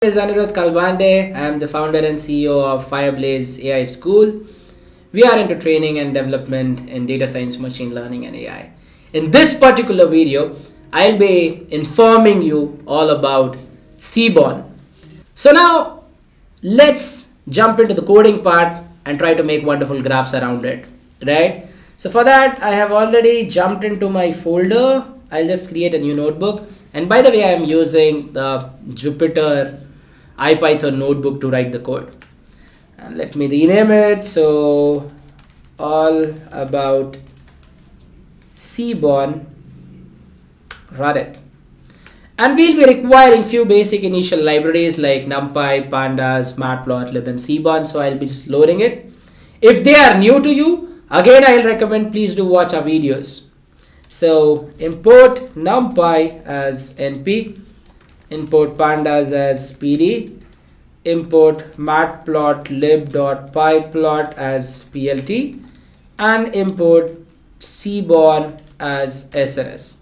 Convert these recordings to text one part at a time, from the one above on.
is Anirudh Kalbande. I am the founder and CEO of Fireblaze AI School. We are into training and development in data science, machine learning, and AI. In this particular video, I'll be informing you all about Seaborn. So now, let's jump into the coding part and try to make wonderful graphs around it, right? So for that, I have already jumped into my folder. I'll just create a new notebook. And by the way, I'm using the Jupyter IPython notebook to write the code. And let me rename it. So all about Seaborn, run it. And we'll be requiring few basic initial libraries like NumPy, Pandas, matplotlib, and Seaborn. So I'll be just loading it. If they are new to you, again, I'll recommend please do watch our videos. So import NumPy as NP, import Pandas as PD, import matplotlib.pyplot as PLT, and import Seaborn as SNS.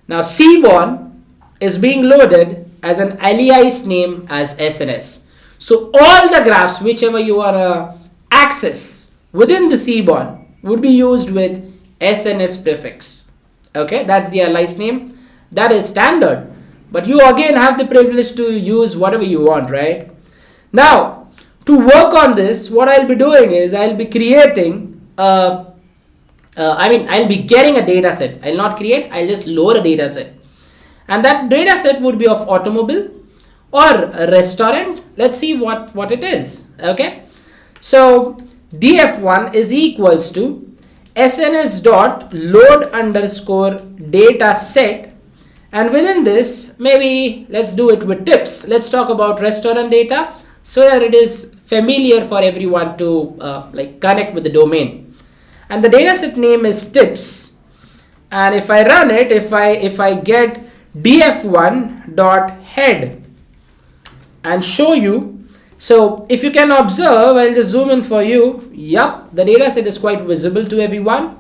Now Seaborn is being loaded as an alias name as SNS. So all the graphs whichever you are access within the Seaborn would be used with SNS prefix. Okay, that's the alias name. That is standard, but you again have the privilege to use whatever you want, right? Now, to work on this, what I'll be doing is I'll be creating I'll be getting a data set. I'll not create, I'll just load a data set. And that data set would be of automobile or a restaurant. Let's see what it is. Okay. So df1 is equals to sns dot load underscore data set, and within this maybe let's do it with tips. Let's talk about restaurant data so that it is familiar for everyone to connect with the domain. And the data set name is tips, and if I run it, if I get df1 dot head and show you. So if you can observe, I'll just zoom in for you. Yup, the data set is quite visible to everyone.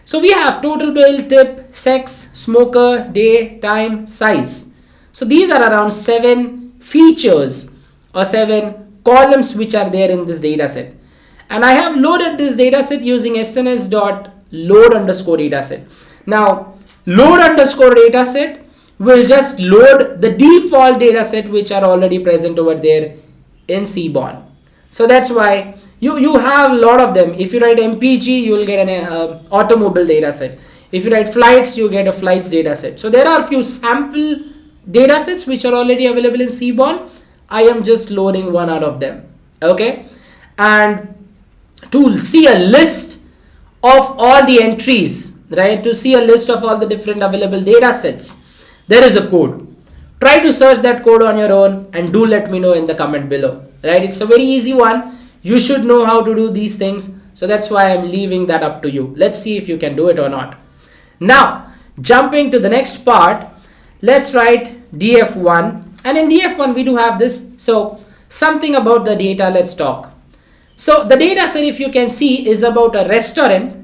So we have total bill, tip, sex, smoker, day, time, size. So these are around 7 features or 7 columns which are there in this data set. And I have loaded this data set using sns.load underscore data set. Now load underscore data set will just load the default data set which are already present over there in Seaborn. So that's why you have a lot of them. If you write MPG, you will get an automobile data set. If you write flights, you get a flights data set. So there are a few sample data sets which are already available in Seaborn. I am just loading one out of them. Okay. And to see a list of all the entries, right? To see a list of all the different available data sets, there is a code. Try to search that code on your own and do let me know in the comment below, right? It's a very easy one. You should know how to do these things. So that's why I'm leaving that up to you. Let's see if you can do it or not. Now, jumping to the next part, let's write df1. And in df1, we do have this. So something about the data, let's talk. So the data set, if you can see, is about a restaurant.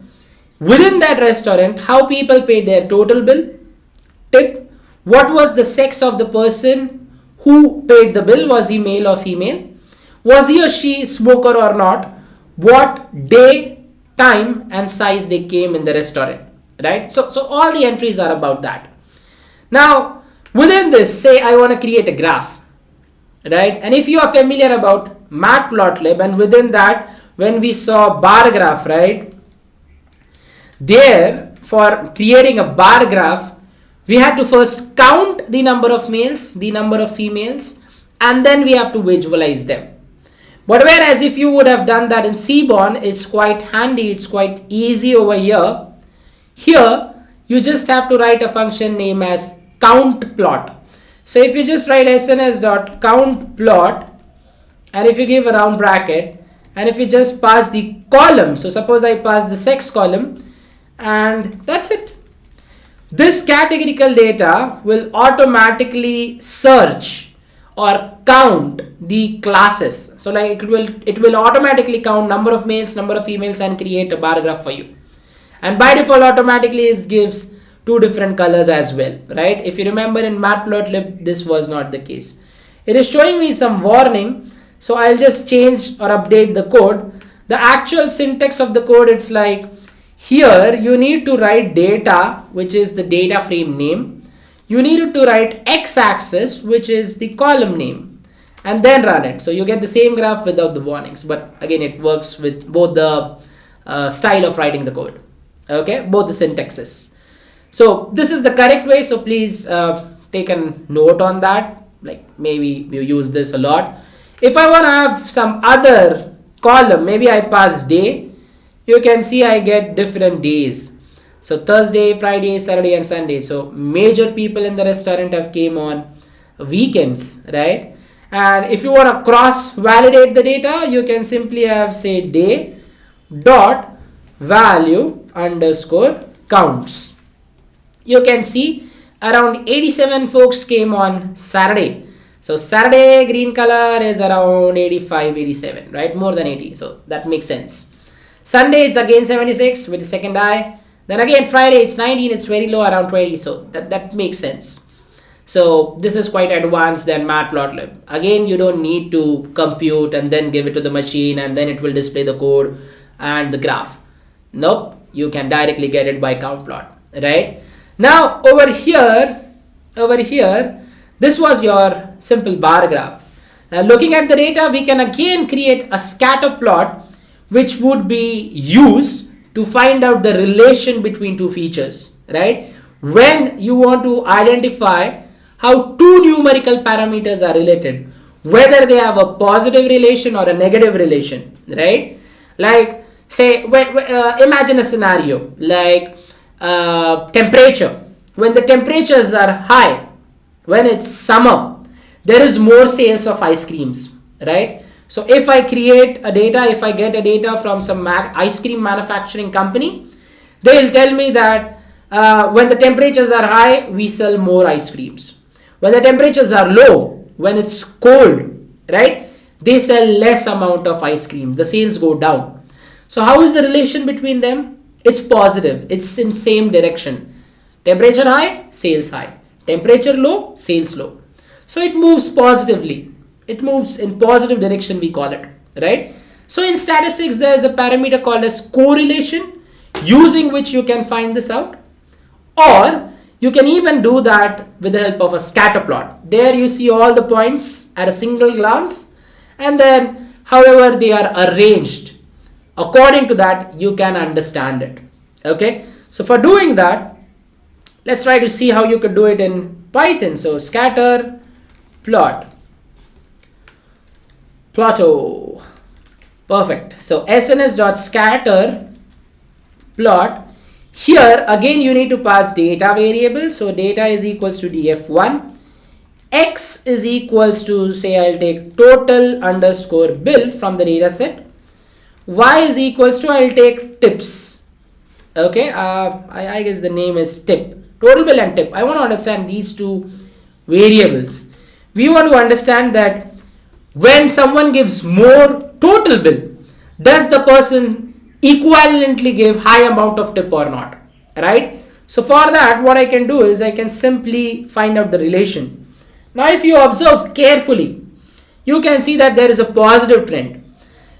Within that restaurant, how people paid their total bill, tip, what was the sex of the person who paid the bill? Was he male or female? Was he or she smoker or not? What day, time, and size they came in the restaurant, right? So all the entries are about that. Now, within this, say I want to create a graph, right? And if you are familiar about matplotlib, and within that, when we saw bar graph, right? There, for creating a bar graph, we had to first count the number of males, the number of females, and then we have to visualize them. But whereas if you would have done that in Seaborn, it's quite handy, it's quite easy over here. Here, you just have to write a function name as count plot. So if you just write sns.countplot, and if you give a round bracket, and if you just pass the column, so suppose I pass the sex column, and that's it. This categorical data will automatically search or count the classes. So like it will automatically count number of males, number of females, and create a bar graph for you. And by default, automatically it gives 2 different colors as well, right? If you remember in matplotlib, this was not the case. It is showing me some warning. So I'll just change or update the code. The actual syntax of the code, it's like here you need to write data, which is the data frame name. You need to write x-axis, which is the column name, and then run it. So you get the same graph without the warnings. But again, it works with both the style of writing the code. Okay, both the syntaxes. So this is the correct way. So please take a note on that. Like maybe you use this a lot. If I want to have some other column, maybe I pass day, you can see I get different days. So Thursday, Friday, Saturday and Sunday. So major people in the restaurant have came on weekends, right? And if you want to cross validate the data, you can simply have say day dot value underscore counts. You can see around 87 folks came on Saturday. So Saturday green color is around 85, 87, right? More than 80. So that makes sense. Sunday it's again 76 with the second eye. Then again Friday it's 19, it's very low, around 20. So that makes sense. So this is quite advanced than matplotlib. Again, you don't need to compute and then give it to the machine and then it will display the code and the graph. Nope, you can directly get it by count plot, right? Now over here, this was your simple bar graph. Now looking at the data, we can again create a scatter plot which would be used to find out the relation between two features, right? When you want to identify how two numerical parameters are related, whether they have a positive relation or a negative relation, right? Like say, imagine a scenario like temperature. When the temperatures are high, when it's summer, there is more sales of ice creams, right? So if I create a data, if I get a data from some ice cream manufacturing company, they will tell me that when the temperatures are high, we sell more ice creams. When the temperatures are low, when it's cold, right, they sell less amount of ice cream. The sales go down. So how is the relation between them? It's positive. It's in same direction. Temperature high, sales high. Temperature low, sales low. So it moves positively. It moves in positive direction, we call it, right? So in statistics, there is a parameter called as correlation, using which you can find this out. Or you can even do that with the help of a scatter plot. There you see all the points at a single glance, and then however they are arranged, according to that you can understand it. Okay, so for doing that, let's try to see how you could do it in Python. So scatter plot, plotto, perfect. So sns.scatter plot. Here again you need to pass data variable. So data is equals to df1, x is equals to, say I'll take total underscore bill from the data set, y is equals to, I'll take tips. Okay, I guess the name is tip, total bill and tip. I want to understand these two variables. We want to understand that when someone gives more total bill, does the person equivalently give high amount of tip or not, right? So for that, what I can do is I can simply find out the relation. Now if you observe carefully, you can see that there is a positive trend.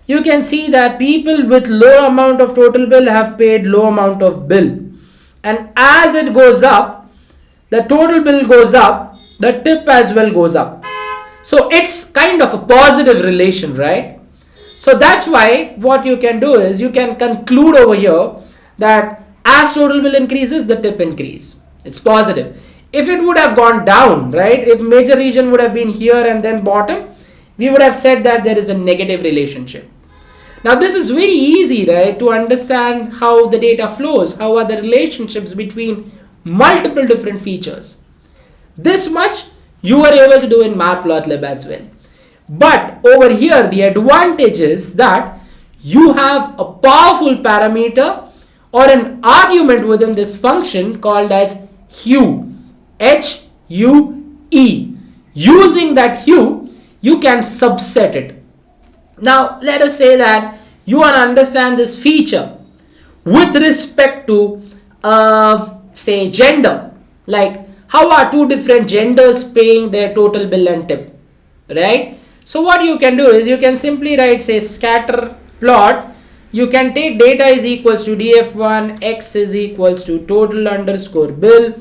You can see that people with low amount of total bill have paid low amount of bill, and as it goes up, the total bill goes up, the tip as well goes up. So it's kind of a positive relation, right? So that's why what you can do is you can conclude over here that as total bill increases, the tip increase. It's positive. If it would have gone down, right, if major region would have been here and then bottom, we would have said that there is a negative relationship. Now this is very easy, right, to understand how the data flows, how are the relationships between multiple different features. This much you are able to do in matplotlib as well. But over here, the advantage is that you have a powerful parameter or an argument within this function called as hue, H-U-E. Using that hue, you can subset it. Now, let us say that you want to understand this feature with respect to, say, gender. Like, how are two different genders paying their total bill and tip? right? So what you can do is you can simply write, say, scatter plot. You can take data is equals to df1, x is equals to total underscore bill,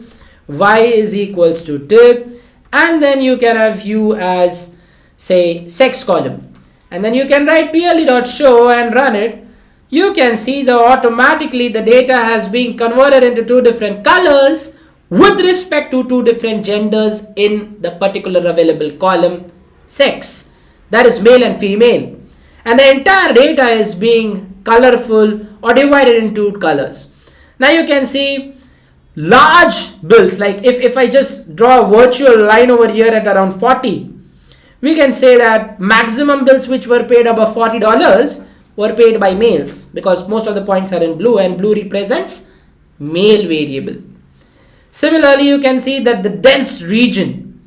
y is equals to tip, and then you can have u as, say, sex column, and then you can write pld.show and run it. You can see that automatically the data has been converted into two different colors with respect to two different genders in the particular available column, sex, that is male and female, and the entire data is being colorful or divided into colors. Now you can see large bills, like if I just draw a virtual line over here at around 40, we can say that maximum bills which were paid above $40 were paid by males, because most of the points are in blue and blue represents male variable. Similarly, you can see that the dense region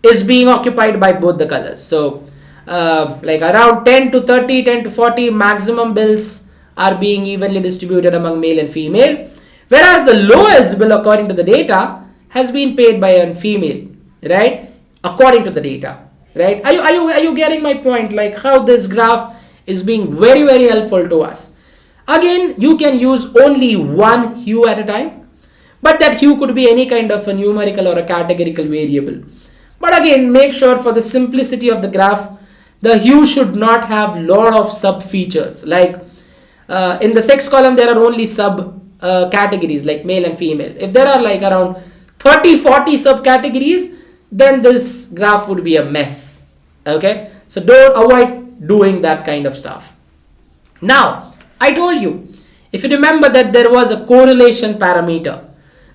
is being occupied by both the colors. So like around 10 to 30, 10 to 40 maximum bills are being evenly distributed among male and female, whereas the lowest bill according to the data has been paid by a female, right? According to the data, right? Are you getting my point? Like how this graph is being very, very helpful to us. Again, you can use only one hue at a time, but that hue could be any kind of a numerical or a categorical variable. But again, make sure for the simplicity of the graph, the hue should not have lot of sub features. Like in the sex column, there are only sub categories like male and female. If there are like around 30-40 subcategories, then this graph would be a mess. Okay, so don't avoid doing that kind of stuff. Now, I told you, if you remember that there was a correlation parameter.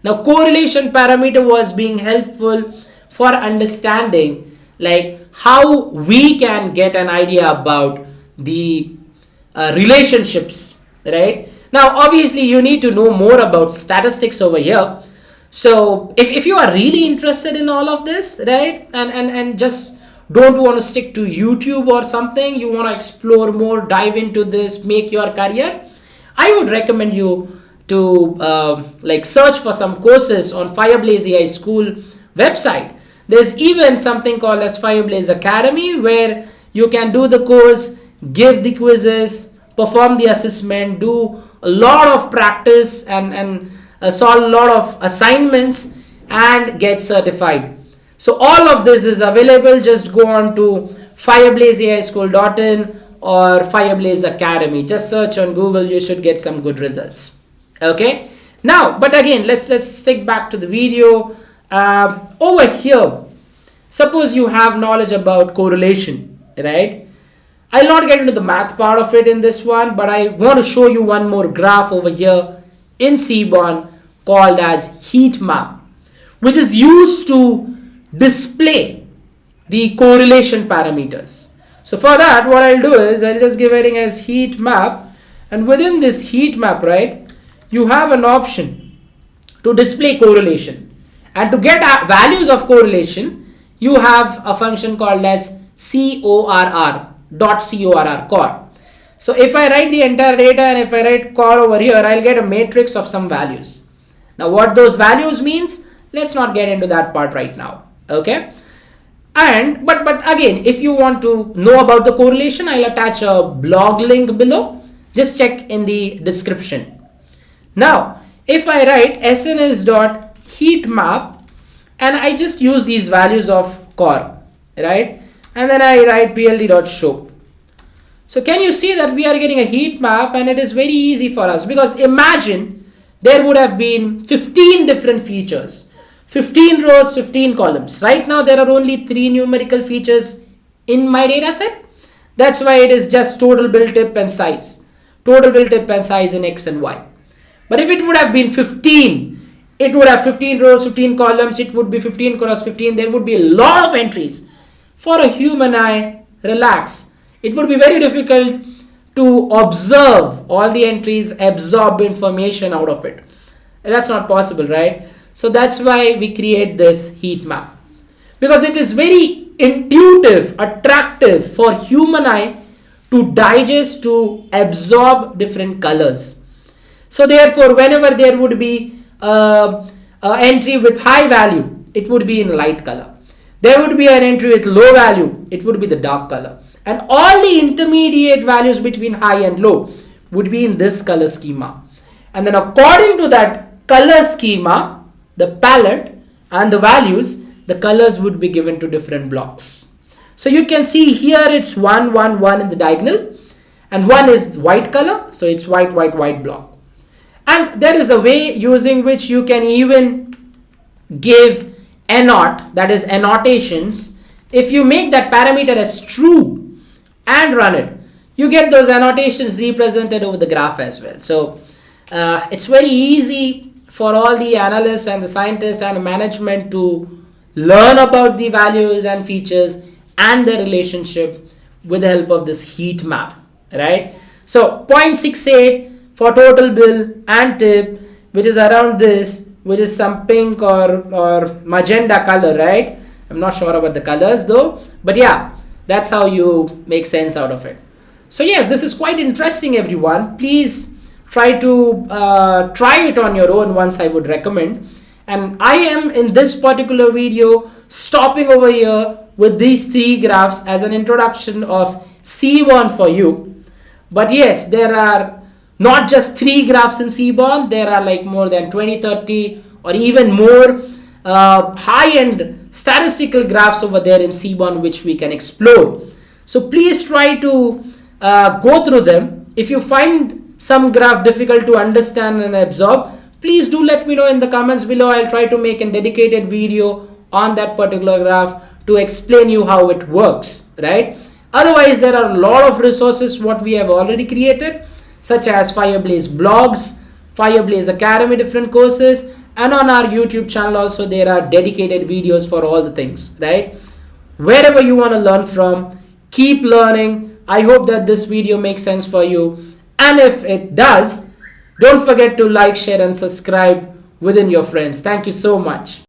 Now, correlation parameter was being helpful for understanding like how we can get an idea about the relationships, right? Now, obviously, you need to know more about statistics over here. So if you are really interested in all of this, right, and just don't want to stick to YouTube or something, you want to explore more, dive into this, make your career, I would recommend you to like search for some courses on Fireblaze AI School website. There's even something called as Fireblaze Academy, where you can do the course, give the quizzes, perform the assessment, do a lot of practice and solve a lot of assignments and get certified. So all of this is available. Just go on to fireblazeaischool.in or Fireblaze Academy. Just search on Google. You should get some good results. Okay. Now, but again, let's stick back to the video. Over here, suppose you have knowledge about correlation, right? I'll not get into the math part of it in this one, but I want to show you one more graph over here in Seaborn called as Heatmap, which is used to display the correlation parameters. So for that, what I'll do is I'll just give it as Heatmap, and within this Heatmap, right, you have an option to display correlation. And to get values of correlation, you have a function called as CORR, core. So if I write the entire data and if I write core over here, I'll get a matrix of some values. Now what those values means, let's not get into that part right now. Okay. And but again, if you want to know about the correlation, I'll attach a blog link below. Just check in the description. Now, if I write sns.heatmap and I just use these values of core, right? And then I write pld.show. So can you see that we are getting a heat map, and it is very easy for us, because imagine there would have been 15 different features, 15 rows, 15 columns. Right now there are only 3 numerical features in my data set. That's why it is just total bill tip and size. Total bill tip and size in X and Y. But if it would have been 15, it would have 15 rows, 15 columns, it would be 15 cross 15. There would be a lot of entries. For a human eye, relax. It would be very difficult to observe all the entries, absorb information out of it. And that's not possible, right? So that's why we create this heat map. Because it is very intuitive, attractive for human eye to digest, to absorb different colors. So therefore, whenever there would be an entry with high value, it would be in light color. There would be an entry with low value, it would be the dark color. And all the intermediate values between high and low would be in this color schema. And then according to that color schema, the palette and the values, the colors would be given to different blocks. So you can see here it's 1, 1, 1 in the diagonal, and 1 is white color, so it's white, white, white block. And there is a way using which you can even give annotate, that is annotations. If you make that parameter as true and run it, you get those annotations represented over the graph as well. So it's very easy for all the analysts and the scientists and management to learn about the values and features and their relationship with the help of this heat map, right? So 0.68 for total bill and tip, which is around this, which is some pink or magenta color, right? I'm not sure about the colors though, but yeah, that's how you make sense out of it. So yes, this is quite interesting, everyone. Please try to try it on your own once, I would recommend. And I am in this particular video stopping over here with these 3 graphs as an introduction of Seaborn for you. But yes, there are not just 3 graphs in Seaborn, there are like more than 20, 30 or even more high-end statistical graphs over there in Seaborn which we can explore. So please try to go through them. If you find some graph difficult to understand and absorb, please do let me know in the comments below. I'll try to make a dedicated video on that particular graph to explain you how it works, right? Otherwise, there are a lot of resources what we have already created, such as Fireblaze blogs, Fireblaze Academy, different courses, and on our YouTube channel also there are dedicated videos for all the things, right? Wherever you want to learn from, keep learning. I hope that this video makes sense for you, and if it does, don't forget to like, share and subscribe within your friends. Thank you so much.